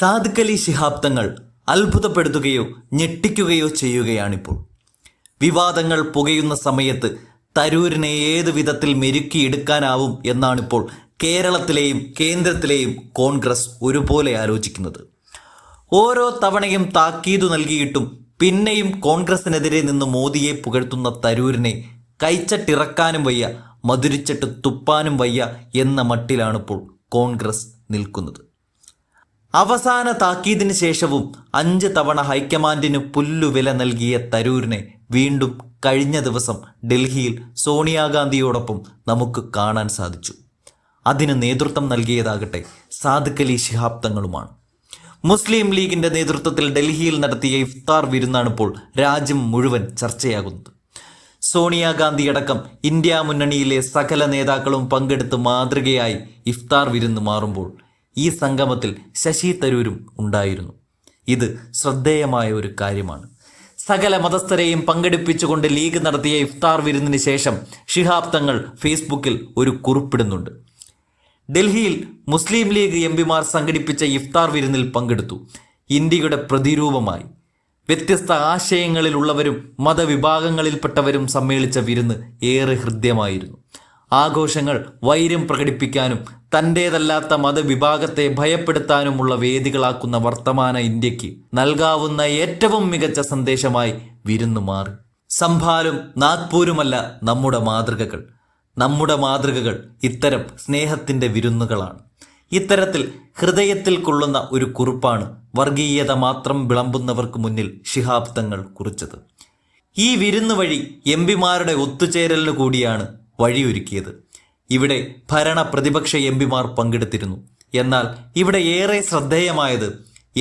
സാദിഖ് അലി ശിഹാബ് തങ്ങൾ അത്ഭുതപ്പെടുത്തുകയോ ഞെട്ടിക്കുകയോ ചെയ്യുകയാണിപ്പോൾ. വിവാദങ്ങൾ പുകയുന്ന സമയത്ത് തരൂരിനെ ഏത് വിധത്തിൽ മെരുക്കിയെടുക്കാനാവും എന്നാണിപ്പോൾ കേരളത്തിലെയും കേന്ദ്രത്തിലെയും കോൺഗ്രസ് ഒരുപോലെ ആലോചിക്കുന്നത്. ഓരോ തവണയും താക്കീതു നൽകിയിട്ടും പിന്നെയും കോൺഗ്രസിനെതിരെ നിന്ന് മോദിയെ പുകഴ്ത്തുന്ന തരൂരിനെ കൈച്ചട്ടിറക്കാനും വയ്യ, മധുരിച്ചിട്ട് തുപ്പാനും വയ്യ എന്ന മട്ടിലാണിപ്പോൾ കോൺഗ്രസ് നിൽക്കുന്നത്. അവസാന താക്കീതിന് ശേഷവും 5 തവണ ഹൈക്കമാൻഡിന് പുല്ലുവില നൽകിയ തരൂരിനെ വീണ്ടും കഴിഞ്ഞ ദിവസം ഡൽഹിയിൽ സോണിയാഗാന്ധിയോടൊപ്പം നമുക്ക് കാണാൻ സാധിച്ചു. അതിന് നേതൃത്വം നൽകിയതാകട്ടെ സാദിഖ് അലി ശിഹാബ് തങ്ങളുമാണ്. മുസ്ലിം ലീഗിന്റെ നേതൃത്വത്തിൽ ഡൽഹിയിൽ നടത്തിയ ഇഫ്താർ വിരുന്നാണിപ്പോൾ രാജ്യം മുഴുവൻ ചർച്ചയാകുന്നത്. സോണിയാഗാന്ധിയടക്കം ഇന്ത്യ മുന്നണിയിലെ സകല നേതാക്കളും പങ്കെടുത്ത് മാതൃകയായി ഇഫ്താർ വിരുന്ന് മാറുമ്പോൾ ഈ സംഗമത്തിൽ ശശി തരൂരും ഉണ്ടായിരുന്നു. ഇത് ശ്രദ്ധേയമായ ഒരു കാര്യമാണ്. സകല മതസ്ഥരെയും പങ്കെടുപ്പിച്ചുകൊണ്ട് ലീഗ് നടത്തിയ ഇഫ്താർ വിരുന്നിന് ശേഷം ശിഹാബ് തങ്ങൾ ഫേസ്ബുക്കിൽ ഒരു കുറിപ്പിടുന്നുണ്ട്. ഡൽഹിയിൽ മുസ്ലിം ലീഗ് എംപിമാർ സംഘടിപ്പിച്ച ഇഫ്താർ വിരുന്നിൽ പങ്കെടുത്തു. ഇന്ത്യയുടെ പ്രതിരൂപമായി വ്യത്യസ്ത ആശയങ്ങളിലുള്ളവരും മതവിഭാഗങ്ങളിൽപ്പെട്ടവരും സമ്മേളിച്ച വിരുന്ന് ഏറെ ഹൃദ്യമായിരുന്നു. ആഘോഷങ്ങൾ വൈര്യം പ്രകടിപ്പിക്കാനും തൻ്റേതല്ലാത്ത മതവിഭാഗത്തെ ഭയപ്പെടുത്താനുമുള്ള വേദികളാക്കുന്ന വർത്തമാന ഇന്ത്യക്ക് നൽകാവുന്ന ഏറ്റവും മികച്ച സന്ദേശമായി വിരുന്നു മാറി. സംഭാലും നാഗ്പൂരുമല്ല നമ്മുടെ മാതൃകകൾ. നമ്മുടെ മാതൃകകൾ ഇത്തരം സ്നേഹത്തിൻ്റെ വിരുന്നുകളാണ്. ഇത്തരത്തിൽ ഹൃദയത്തിൽ കൊള്ളുന്ന ഒരു കുറിപ്പാണ് വർഗീയത മാത്രം വിളമ്പുന്നവർക്ക് മുന്നിൽ ശിഹാബ് തങ്ങൾ കുറിച്ചത്. ഈ വിരുന്ന് വഴി എംപിമാരുടെ ഒത്തുചേരലിന് കൂടിയാണ് വഴിയൊരുക്കിയത്. ഇവിടെ ഭരണ പ്രതിപക്ഷ എംപിമാർ പങ്കെടുത്തിരുന്നു. എന്നാൽ ഇവിടെ ഏറെ ശ്രദ്ധേയമായത്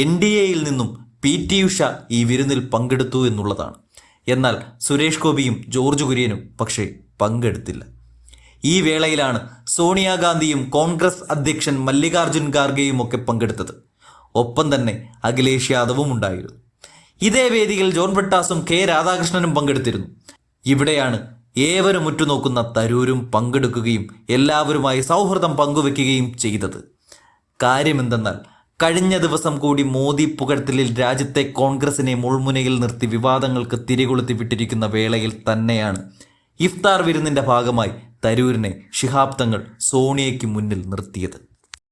NDAയിൽ നിന്നും PT ഉഷ ഈ വിരുന്നിൽ പങ്കെടുത്തു എന്നുള്ളതാണ്. എന്നാൽ സുരേഷ് ഗോപിയും ജോർജ് കുര്യനും പക്ഷേ പങ്കെടുത്തില്ല. ഈ വേളയിലാണ് സോണിയാഗാന്ധിയും കോൺഗ്രസ് അധ്യക്ഷൻ മല്ലികാർജുൻ ഖാർഗെയും ഒക്കെ പങ്കെടുത്തത്. ഒപ്പം തന്നെ അഖിലേഷ് യാദവും ഉണ്ടായിരുന്നു. ഇതേ വേദിയിൽ ജോൺ ബ്രിട്ടാസും K രാധാകൃഷ്ണനും പങ്കെടുത്തിരുന്നു. ഇവിടെയാണ് ഏവരും ഉറ്റുനോക്കുന്ന തരൂരും പങ്കെടുക്കുകയും എല്ലാവരുമായി സൗഹൃദം പങ്കുവെക്കുകയും ചെയ്തത്. കാര്യമെന്തെന്നാൽ കഴിഞ്ഞ ദിവസം കൂടി മോദി പുകഴ്ത്തലിൽ രാജ്യത്തെ കോൺഗ്രസിനെ മുൾമുനയിൽ നിർത്തി വിവാദങ്ങൾക്ക് തിരികൊളുത്തി വിട്ടിരിക്കുന്ന വേളയിൽ തന്നെയാണ് ഇഫ്താർ വിരുന്നിൻ്റെ ഭാഗമായി തരൂരിനെ ശിഹാബ് തങ്ങൾ സോണിയയ്ക്ക് മുന്നിൽ നിർത്തിയത്.